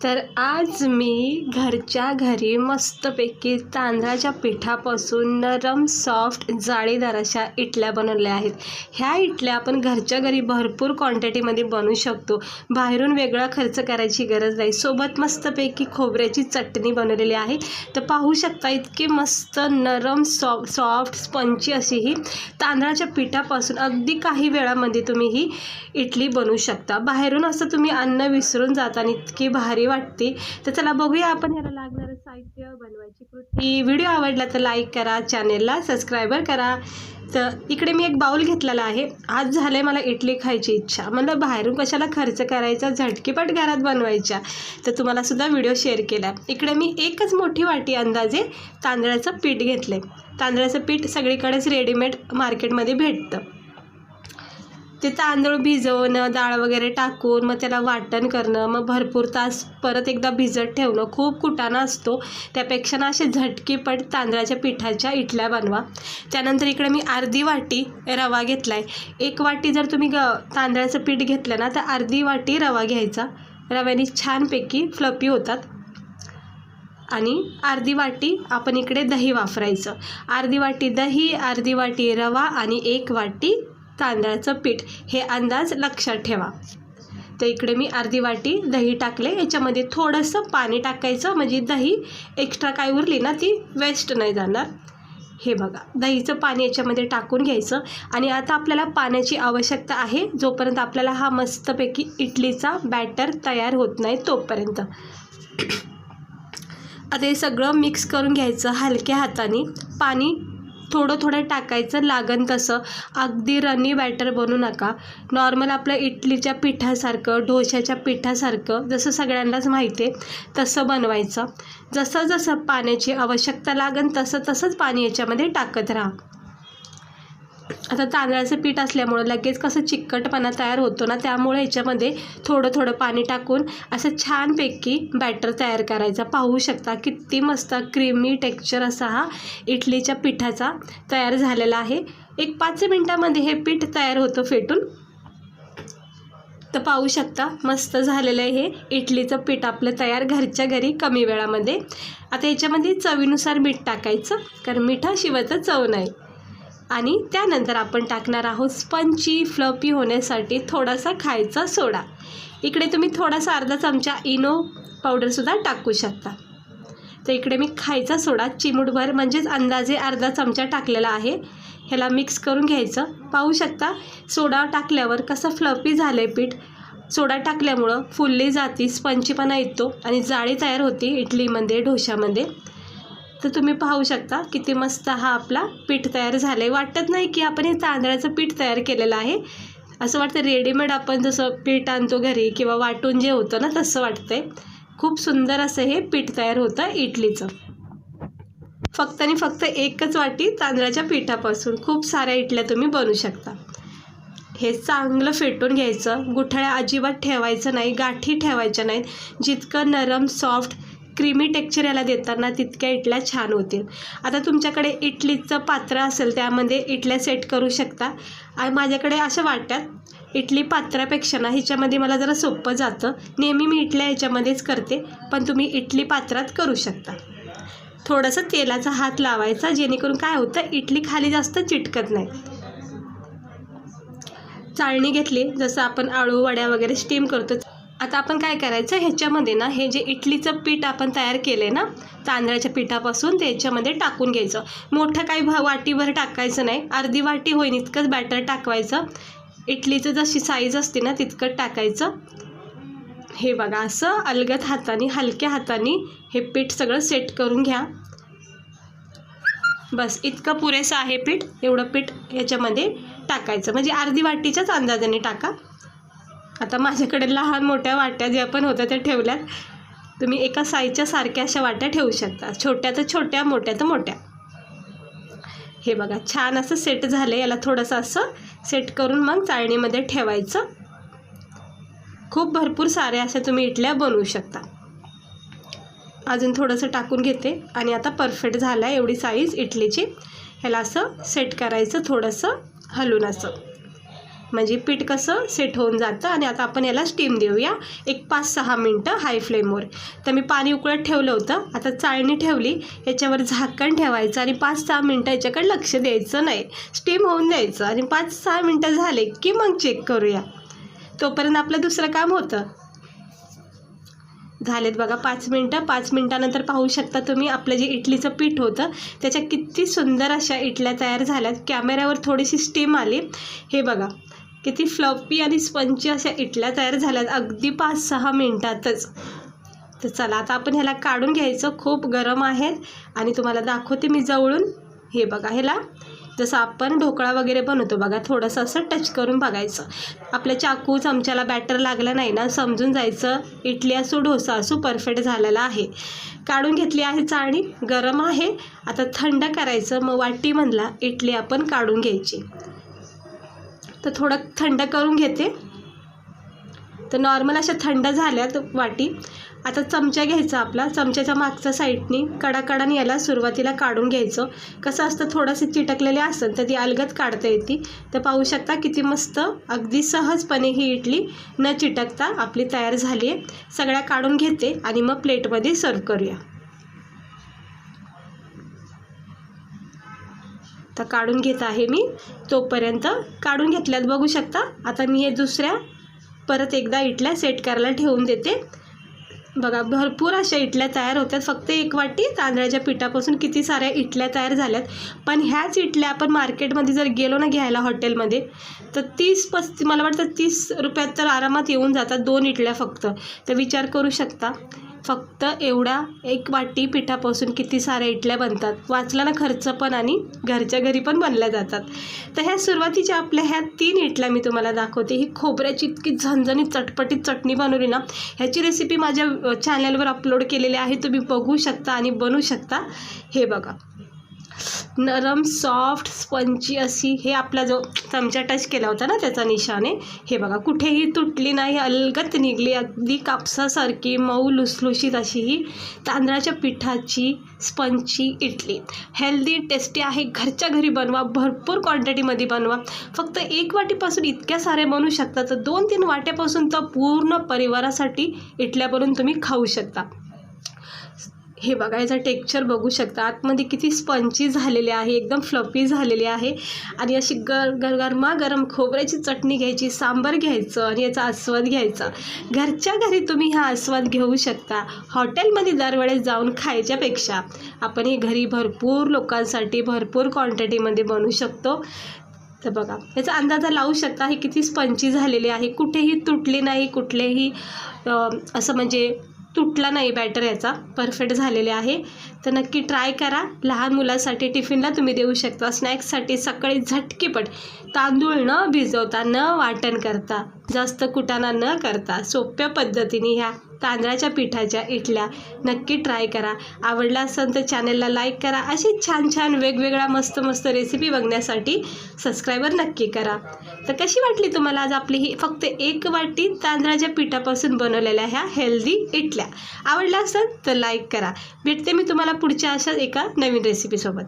तर आज मी घरच्या घरी मस्तपैकी तांदळाच्या पिठापासून नरम सॉफ्ट जाळीदार अशा इडल्या बनवल्या आहेत। ह्या इडल्या आपण घरच्या घरी भरपूर क्वांटिटीमध्ये बनवू शकतो। बाहेरून वेगळा खर्च करायची गरज नाही। सोबत मस्तपैकी खोबऱ्याची चटणी बनवलेली आहे। तर पाहू शकता इतकी मस्त नरम सॉफ्ट स्पंची अशी ही तांदळाच्या पिठापासून अगदी काही वेळामध्ये तुम्ही ही इडली बनवू शकता। बाहेरून असं तुम्ही अन्न विसरून जाता आणि इतकी भारी वाटते। तर चला बघूया आपण याला लागणारं साहित्य, बनवायची कृती। व्हिडिओ आवडला तर लाईक करा, चॅनेलला सबस्क्राइबर करा। तर इकडे मी एक बाउल घेतलेला आहे। आज झाले मला इडली खायची इच्छा, म्हणलं बाहेरून कशाला खर्च करायचा, झटकीपट घरात बनवायच्या। तर तुम्हाला सुद्धा व्हिडिओ शेअर केला। इकडे मी एकच मोठी वाटी अंदाजे तांदळाचं पीठ घेतले। तांदळाचं पीठ सगळीकडेच रेडीमेड मार्केटमध्ये भेटतं। ते तांदूळ भिजवणं, डाळ वगैरे टाकून मग त्याला वाटण करणं, मग भरपूर तास परत एकदा भिजत ठेवणं खूप कुटाणा असतो। त्यापेक्षा ना असे झटकीपट तांदळाच्या पिठाच्या इडल्या बनवा। त्यानंतर इकडे मी अर्धी वाटी रवा घेतलाय। एक वाटी जर तुम्ही तांदळाचं पीठ घेतलं ना तर अर्धी वाटी रवा घ्यायचा। रव्याने छानपैकी फ्लफी होतात। आणि अर्धी वाटी आपण इकडे दही वापरायचं। अर्धी वाटी दही, अर्धी वाटी रवा आणि एक वाटी तांदळाचं पीठ, हे अंदाज लक्षात ठेवा। तर इकडे मी अर्धी वाटी दही टाकले। याच्यामध्ये थोडंसं पाणी टाकायचं, म्हणजे दही एक्स्ट्रा काय उरली ना ती वेस्ट नाही जाणार। हे बघा, दहीचं पाणी याच्यामध्ये टाकून घ्यायचं। आणि आता आपल्याला पाण्याची आवश्यकता आहे जोपर्यंत आपल्याला हा मस्तपैकी इडलीचा बॅटर तयार होत नाही तोपर्यंत। आता हे सगळं मिक्स करून घ्यायचं हलक्या हाताने। पाणी थोडं थोडं टाकायचं लागन तसं, अगदी रनी बॅटर बनवू नका। नॉर्मल आपलं इडलीच्या पिठासारखं, डोश्याच्या पिठासारखं जसं सगळ्यांनाच माहिती आहे तसं बनवायचं। जसं जसं पाण्याची आवश्यकता लागन तसंच पाणी याच्यामध्ये टाकत राहा। आता तांदळाचं पीठ असल्यामुळं लगेच कसं चिकटपणा तयार होतो ना, त्यामुळे याच्यामध्ये थोडं थोडं पाणी टाकून असं छानपैकी बॅटर तयार करायचा। पाहू शकता किती मस्त क्रीमी टेक्स्चर असा हा इडलीच्या पिठाचा तयार झालेला आहे। एक 5 मिनिटामध्ये हे पीठ तयार होतं फेटून। तर पाहू शकता मस्त झालेलं आहे हे इडलीचं पीठ आपलं तयार घरच्या घरी कमी वेळामध्ये। आता याच्यामध्ये चवीनुसार मीठ टाकायचं, कारण मिठाशिवाय तर चव नाही। आणि त्यानंतर आपण टाकणार आहोत स्पंची फ्लफी होण्यासाठी थोडासा खायचा सोडा। इकडे तुम्ही थोडासा अर्धा चमचा इनो पावडरसुद्धा टाकू शकता। तर इकडे मी खायचा सोडा चिमूटभर म्हणजेच अंदाजे अर्धा चमचा टाकलेला आहे। ह्याला मिक्स करून घ्यायचं। पाहू शकता सोडा टाकल्यावर कसं फ्लफी झालं आहे पीठ। सोडा टाकल्यामुळं फुलली जाती, स्पंचीपणा येतो आणि जाळी तयार होती इडलीमध्ये, डोशामध्ये। तर तुम्ही पाहू शकता किती मस्त हा आपला पीठ तयार झालं आहे। वाटत नाही की आपण हे तांदळाचं पीठ तयार केलेलं आहे, असं वाटतं रेडीमेड आपण जसं पीठ आणतो घरी किंवा वाटून जे होतं ना तसं वाटतंय। खूप सुंदर असं हे पीठ तयार होतं इडलीचं। फक्त आणि फक्त एकच वाटी तांदळाच्या पिठापासून खूप साऱ्या इडल्या तुम्ही बनवू शकता। हे चांगलं फेटून घ्यायचं, गुठळ्या अजिबात ठेवायचं नाही, गाठी ठेवायच्या नाहीत। जितकं नरम सॉफ्ट क्रीमी टेक्स्चर याला देताना तितक्या इडल्या छान होतील। आता तुमच्याकडे इडलीचं पात्र असेल त्यामध्ये इडल्या सेट करू शकता। आणि माझ्याकडे अशा वाट्यात इडली पात्रापेक्षा ना ह्याच्यामध्ये मला जरा सोपं जातं। नेहमी मी इडल्या ह्याच्यामध्येच करते, पण तुम्ही इडली पात्रात करू शकता। थोडंसं तेलाचा हात लावायचा, जेणेकरून काय होतं इडली खाली जास्त चिटकत नाही। चाळणी घेतली, जसं आपण आळू वड्या वगैरे स्टीम करतो। आता आपण काय करायचं, ह्याच्यामध्ये ना हे जे इडलीचं पीठ आपण तयार केले ना तांदळाच्या पिठापासून, ते ह्याच्यामध्ये टाकून घ्यायचं। मोठं काही वाटीभर टाकायचं नाही, अर्धी वाटी होईन इतकंच बॅटर टाकवायचं। इडलीचं जशी साईज असते ना तितकं टाकायचं। हे बघा असं अलगद हाताने, हलक्या हाताने हे पीठ सगळं सेट करून घ्या। बस इतकं पुरेसं आहे पीठ। एवढं पीठ याच्यामध्ये टाकायचं, म्हणजे अर्धी वाटीच्याच अंदाजाने टाका। आता माझ्याकडे लहान मोठ्या वाट्या ज्या पण होत्या त्या ठेवल्यात। तुम्ही एका साईजच्या सारख्या अशा वाट्या ठेवू शकता, छोट्या तर छोट्या, मोठ्या तर मोठ्या। हे बघा छान असं सेट झालं। याला थोडंसं असं सेट करून मग चाळणीमध्ये ठेवायचं। खूप भरपूर साऱ्या अशा तुम्ही इडल्या बनवू शकता। अजून थोडंसं टाकून घेते आणि आता परफेक्ट झालं आहे एवढी साईज इडलीची। ह्याला असं सेट करायचं थोडंसं हलून असं। म्हणजे पीठ कसं सेट होऊन जातं. आणि आता आपण याला स्टीम देऊया एक 5-6 मिनटं हाय फ्लेमवर. तर मी पाणी उकळत ठेवलं होतं, आता चाळणी ठेवली, याच्यावर झाकण ठेवायचं आणि 5-6 मिनटं याच्याकडे लक्ष द्यायचं नाही, स्टीम होऊन द्यायचं. आणि 5-6 मिनटं झाले की मग चेक करूया, तोपर्यंत आपलं दुसरं काम होतं. झालेत बघा 5 मिनटं. 5 मिनटानंतर पाहू शकता तुम्ही आपलं जे इडलीचं पीठ होतं त्याच्या किती सुंदर अशा इडल्या तयार झाल्यात. कॅमेऱ्यावर थोडीशी स्टीम आली, हे बघा किती फ्लफी आणि स्पंची अशा इडल्या तयार झाल्यात अगदी 5-6 मिनटातच. तर चला आता आपण ह्याला काढून घ्यायचं. खूप गरम आहेत आणि तुम्हाला दाखवते मी जवळून. हे बघा, ह्याला जसं आपण ढोकळा वगैरे बनवतो बघा, थोडंसं असं टच करून बघायचं. आपल्या चाकू चमच्याला बॅटर लागलं नाही ना, समजून जायचं इडली असो डोसा असो परफेक्ट झालेला आहे. काढून घेतली आहे चाळणी, गरम आहे. आता थंड करायचं, मग वाटीमधला इडली आपण काढून घ्यायची. तर थोडं थंड करून घेते. तर नॉर्मल अशा थंड झाल्यात वाटी. आता चमचा घ्यायचा आपला, चमच्याच्या मागच्या साईडनी कडाकडाने याला सुरुवातीला काढून घ्यायचं. कसं असतं थोडंसं चिटकलेले असेल तर ती अलगद काढता येते. तर पाहू शकता किती मस्त अगदी सहजपणे ही इडली न चिटकता आपली तयार झाली आहे. सगळ्या काढून घेते आणि मग प्लेटमध्ये सर्व करूया. तर काढून घेत आहे मी, तोपर्यंत काढून घेतल्यात बघू शकता. आता मी हे दुसऱ्या परत एकदा इडल्या सेट करायला ठेवून देते. बघा भरपूर अशा इडल्या तयार होत्यात. फक्त 1 वाटी तांदळाच्या पिठापासून किती साऱ्या इडल्या तयार झाल्यात. पण ह्याच इडल्या आपण मार्केटमध्ये जर गेलो ना घ्यायला हॉटेलमध्ये, तर 30-35 मला वाटतं 30 रुपयात तर आरामात येऊन जातात 2 इडल्या फक्त. तर विचार करू शकता फक्त एवढ्या 1 वाटी पिठापासून किती साऱ्या इडल्या बनतात. वाचला ना खर्च पण आणि घरच्या घरी पण बनल्या जातात. तर ह्या सुरुवातीच्या आपल्या ह्या 3 इडल्या मी तुम्हाला दाखवते. ही खोबऱ्याची इतकी झणझणीत चटपटीत चटणी बनवली ना, ह्याची रेसिपी माझ्या चॅनलवर अपलोड केलेली आहे, तुम्ही बघू शकता आणि बनवू शकता. हे बघा नरम सॉफ्ट स्पंची अशी, हे आपला जो चमचा टच केला होता ना त्याचा निशाणे, हे बघा कुठेही तुटली नाही, अलगद निघली. अगदी कापसासारखी मऊ लुसलुशीत अशी ही तांदळाच्या पिठाची स्पंची इडली. हेल्दी टेस्टी आहे. घरच्या घरी बनवा, भरपूर क्वांटिटीमध्ये बनवा. फक्त 1 वाटीपासून इतक्या साऱ्या बनवू शकता, तर 2-3 वाट्यापासून तर पूर्ण परिवारासाठी इडल्या बनवून तुम्ही खाऊ शकता. हे बघा याचा टेक्स्चर बघू शकता, आतमध्ये किती स्पंची झालेली आहे, एकदम फ्लफी झालेली आहे. आणि अशी गरमागरम खोबऱ्याची चटणी घ्यायची, सांबार घ्यायचं आणि याचा आस्वाद घ्यायचा. घरच्या घरी तुम्ही हा आस्वाद घेऊ शकता. हॉटेलमध्ये दरवेळेस जाऊन खायच्यापेक्षा आपण हे घरी भरपूर लोकांसाठी भरपूर क्वांटिटीमध्ये बनवू शकतो. तर बघा याचा अंदाजा लावू शकता हे किती स्पंची झालेली आहे. कुठेही तुटली नाही, कुठलेही असं म्हणजे तुटला नाही बॅटर, याचा परफेक्ट झालेले आहे. तर नक्की ट्राय करा. लहान मुलासाठी टिफिनला तुम्ही देऊ शकता. स्नॅक्ससाठी सकाळी झटकीपट तांदूळ न भिजवता, न वाटण करता, जास्त कुटाणा न करता सोप्या पद्धतीने ह्या तांदळाच्या पिठाच्या इडल्या नक्की ट्राय करा. आवडला असेल तर चॅनलला लाईक करा. अशी छान छान वेगवेगळ्या मस्त मस्त रेसिपी बघण्यासाठी सबस्क्राईबर नक्की करा. तर कशी वाटली तुम्हाला आज आपली ही फक्त 1 वाटी तांदळाच्या पिठापासून बनवलेल्या ह्या हेल्दी इडल्या? आवडला असेल तर लाईक करा. भेटते मी तुम्हाला पुढच्या अशा एका नवीन रेसिपीसोबत.